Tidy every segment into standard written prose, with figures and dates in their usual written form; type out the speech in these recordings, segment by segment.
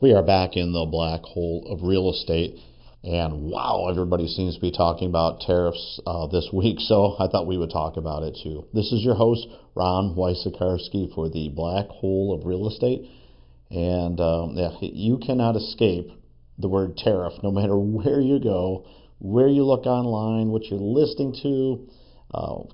We are back in the black hole of real estate, and wow, everybody seems to be talking about tariffs this week, so I thought we would talk about it too. This is your host, Ron Wysakarski, for the black hole of real estate, and you cannot escape the word tariff no matter where you go, where you look online, what you're listening to,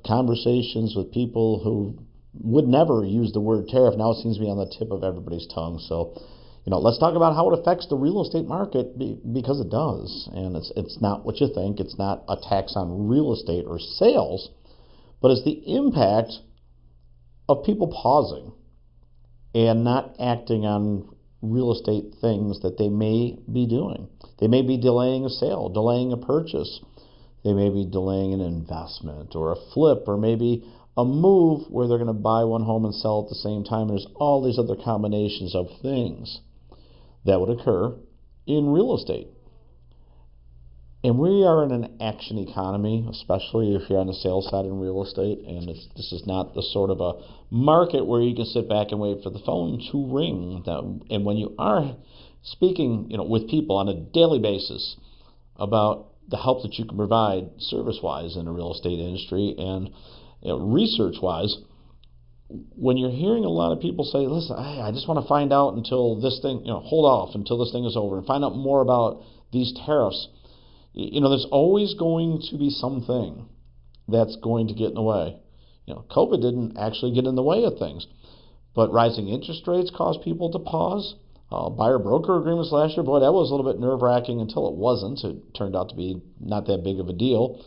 conversations with people who would never use the word tariff. Now it seems to be on the tip of everybody's tongue. So, let's talk about how it affects the real estate market, because it does. And it's not what you think. It's not a tax on real estate or sales, but it's the impact of people pausing and not acting on real estate things that they may be doing. They may be delaying a sale, delaying a purchase. They may be delaying an investment or a flip, or maybe a move where they're going to buy one home and sell at the same time. There's all these other combinations of things that would occur in real estate. And we are in an action economy, especially if you're on the sales side in real estate, and this is not the sort of a market where you can sit back and wait for the phone to ring. And when you are speaking with people on a daily basis about the help that you can provide service-wise in the real estate industry and research-wise, when you're hearing a lot of people say, listen, I just want to find out until this thing, hold off until this thing is over and find out more about these tariffs, there's always going to be something that's going to get in the way. COVID didn't actually get in the way of things, but rising interest rates caused people to pause. Buyer-broker agreements last year, boy, that was a little bit nerve-wracking until it wasn't. It turned out to be not that big of a deal.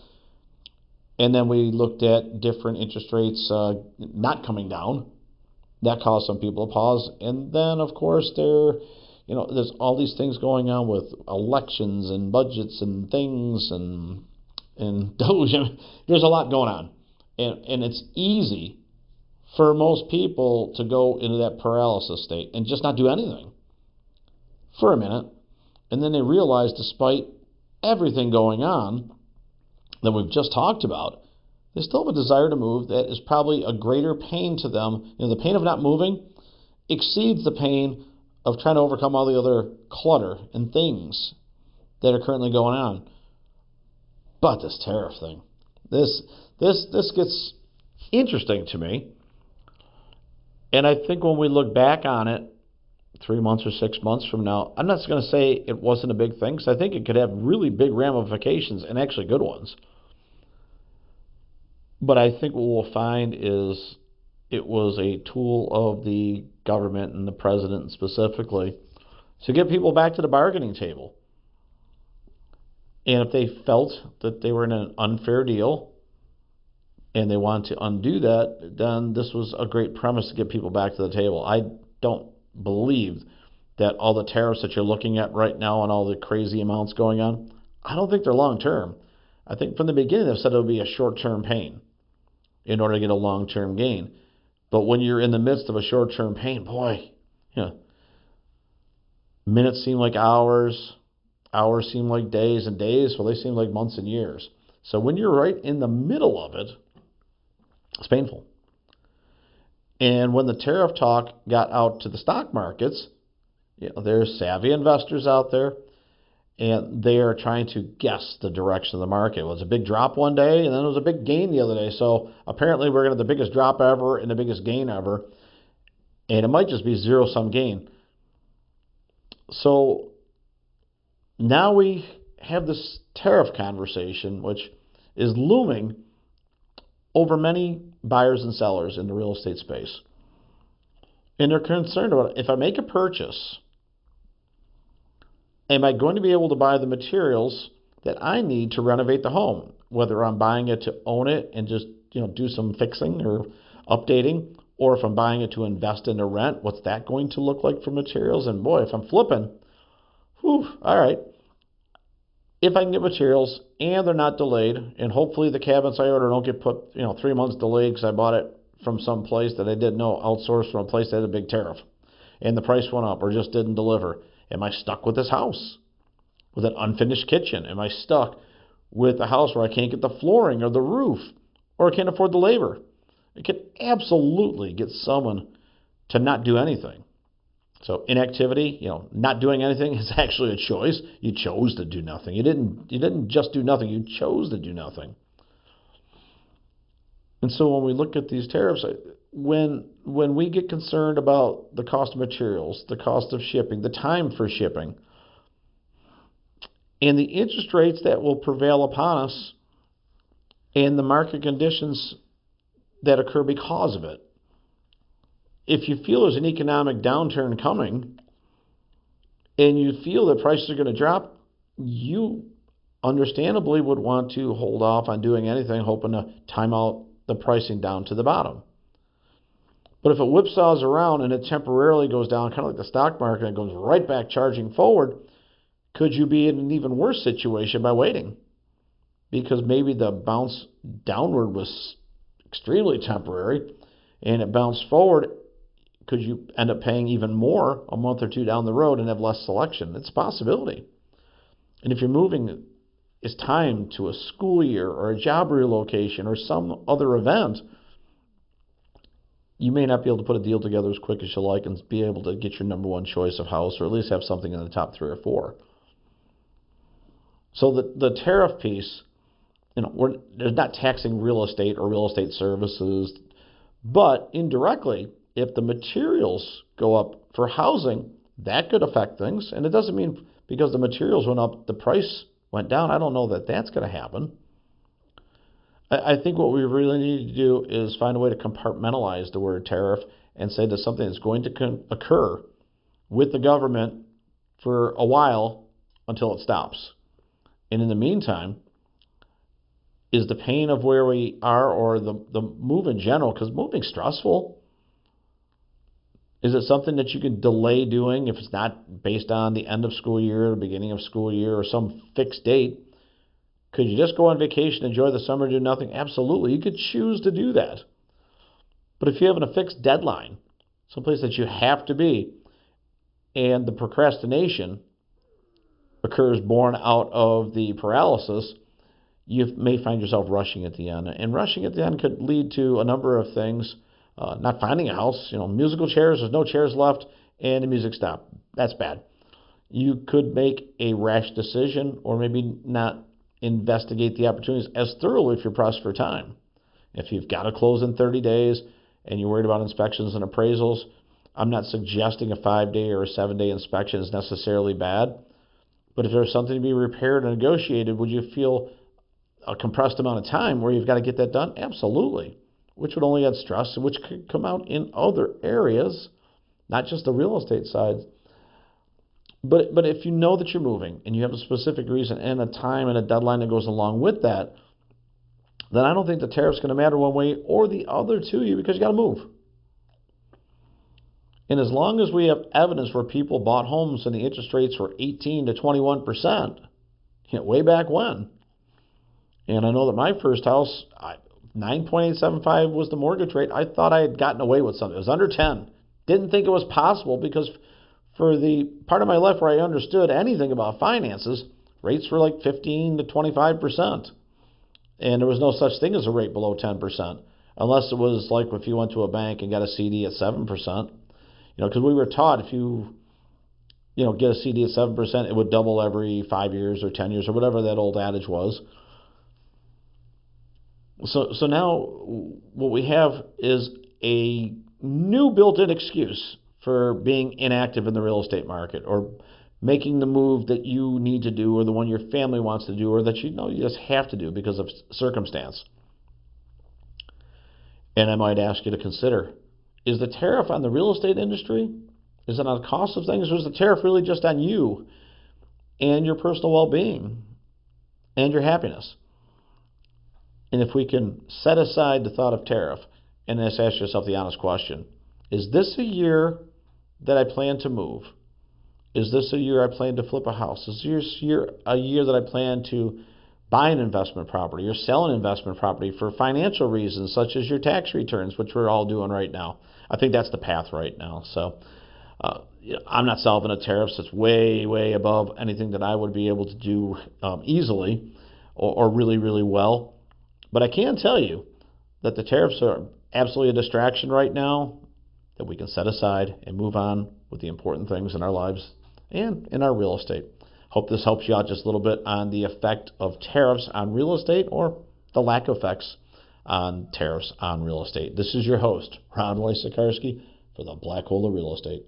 And then we looked at different interest rates not coming down. That caused some people to pause. And then, of course, there's all these things going on with elections and budgets and things and Doge. There's a lot going on. And it's easy for most people to go into that paralysis state and just not do anything for a minute. And then they realize, despite everything going on that we've just talked about, they still have a desire to move that is probably a greater pain to them. The pain of not moving exceeds the pain of trying to overcome all the other clutter and things that are currently going on. But this tariff thing, this gets interesting to me. And I think when we look back on it 3 months or 6 months from now, I'm not going to say it wasn't a big thing, because I think it could have really big ramifications, and actually good ones. But I think what we'll find is it was a tool of the government and the president specifically to get people back to the bargaining table. And if they felt that they were in an unfair deal and they wanted to undo that, then this was a great premise to get people back to the table. I don't believe that all the tariffs that you're looking at right now and all the crazy amounts going on, I don't think they're long-term. I think from the beginning they've said it would be a short-term pain in order to get a long-term gain. But when you're in the midst of a short-term pain, boy, minutes seem like hours, hours seem like days, and days, well, they seem like months and years. So when you're right in the middle of it, it's painful. And when the tariff talk got out to the stock markets, there's savvy investors out there, and they are trying to guess the direction of the market. It was a big drop one day, and then it was a big gain the other day. So apparently we're going to have the biggest drop ever and the biggest gain ever, and it might just be zero-sum gain. So now we have this tariff conversation, which is looming over many buyers and sellers in the real estate space. And they're concerned about, if I make a purchase, am I going to be able to buy the materials that I need to renovate the home? Whether I'm buying it to own it and just do some fixing or updating, or if I'm buying it to invest in a rent, what's that going to look like for materials? And boy, if I'm flipping, all right. If I can get materials and they're not delayed, and hopefully the cabinets I order don't get put 3 months delayed because I bought it from some place that I didn't know, outsourced from a place that had a big tariff, and the price went up or just didn't deliver. Am I stuck with this house with an unfinished kitchen? Am I stuck with a house where I can't get the flooring or the roof, or I can't afford the labor? It can absolutely get someone to not do anything. So inactivity, not doing anything is actually a choice. You chose to do nothing. You didn't just do nothing. You chose to do nothing. And so when we look at these tariffs, when we get concerned about the cost of materials, the cost of shipping, the time for shipping, and the interest rates that will prevail upon us, and the market conditions that occur because of it, if you feel there's an economic downturn coming and you feel that prices are going to drop, you understandably would want to hold off on doing anything, hoping to time out the pricing down to the bottom. But if it whipsaws around and it temporarily goes down, kind of like the stock market, and goes right back charging forward, could you be in an even worse situation by waiting? Because maybe the bounce downward was extremely temporary and it bounced forward. Could you end up paying even more a month or two down the road and have less selection? It's a possibility. And if you're moving it's time to a school year or a job relocation or some other event, you may not be able to put a deal together as quick as you like and be able to get your number one choice of house, or at least have something in the top 3 or 4. So the tariff piece, they're not taxing real estate or real estate services, but indirectly, if the materials go up for housing, that could affect things. And it doesn't mean because the materials went up, the price went down. I don't know that that's going to happen. I think what we really need to do is find a way to compartmentalize the word tariff and say that something that's going to occur with the government for a while until it stops. And in the meantime, is the pain of where we are, or the move in general, because moving's stressful, is it something that you can delay doing if it's not based on the end of school year, the beginning of school year, or some fixed date? Could you just go on vacation, enjoy the summer, do nothing? Absolutely. You could choose to do that. But if you have a fixed deadline, someplace that you have to be, and the procrastination occurs born out of the paralysis, you may find yourself rushing at the end. And rushing at the end could lead to a number of things. Not finding a house, musical chairs, there's no chairs left, and the music stopped. That's bad. You could make a rash decision, or maybe not investigate the opportunities as thoroughly if you're pressed for time. If you've got to close in 30 days and you're worried about inspections and appraisals, I'm not suggesting a 5-day or a 7-day inspection is necessarily bad. But if there's something to be repaired and negotiated, would you feel a compressed amount of time where you've got to get that done? Absolutely. Which would only add stress, which could come out in other areas, not just the real estate side. But if you know that you're moving and you have a specific reason and a time and a deadline that goes along with that, then I don't think the tariff's going to matter one way or the other to you, because you got to move. And as long as we have evidence where people bought homes and the interest rates were 18 to 21%, way back when. And I know that my first house, 9.875 was the mortgage rate. I thought I had gotten away with something. It was under 10. Didn't think it was possible, because for the part of my life where I understood anything about finances, rates were like 15 to 25%. And there was no such thing as a rate below 10%, unless it was like if you went to a bank and got a CD at 7%. Because we were taught if you get a CD at 7%, it would double every 5 years or 10 years or whatever that old adage was. So now what we have is a new built-in excuse for being inactive in the real estate market, or making the move that you need to do, or the one your family wants to do, or that you just have to do because of circumstance. And I might ask you to consider, is the tariff on the real estate industry? Is it on the cost of things, or is the tariff really just on you and your personal well-being and your happiness? And if we can set aside the thought of tariff and just ask yourself the honest question, is this a year that I plan to move? Is this a year I plan to flip a house? Is this year a year that I plan to buy an investment property or sell an investment property for financial reasons, such as your tax returns, which we're all doing right now? I think that's the path right now. So I'm not solving a tariff that's way, way above anything that I would be able to do easily or really, really well. But I can tell you that the tariffs are absolutely a distraction right now that we can set aside and move on with the important things in our lives and in our real estate. Hope this helps you out just a little bit on the effect of tariffs on real estate, or the lack of effects on tariffs on real estate. This is your host, Ron Wojciechowski, for the Black Hole of Real Estate.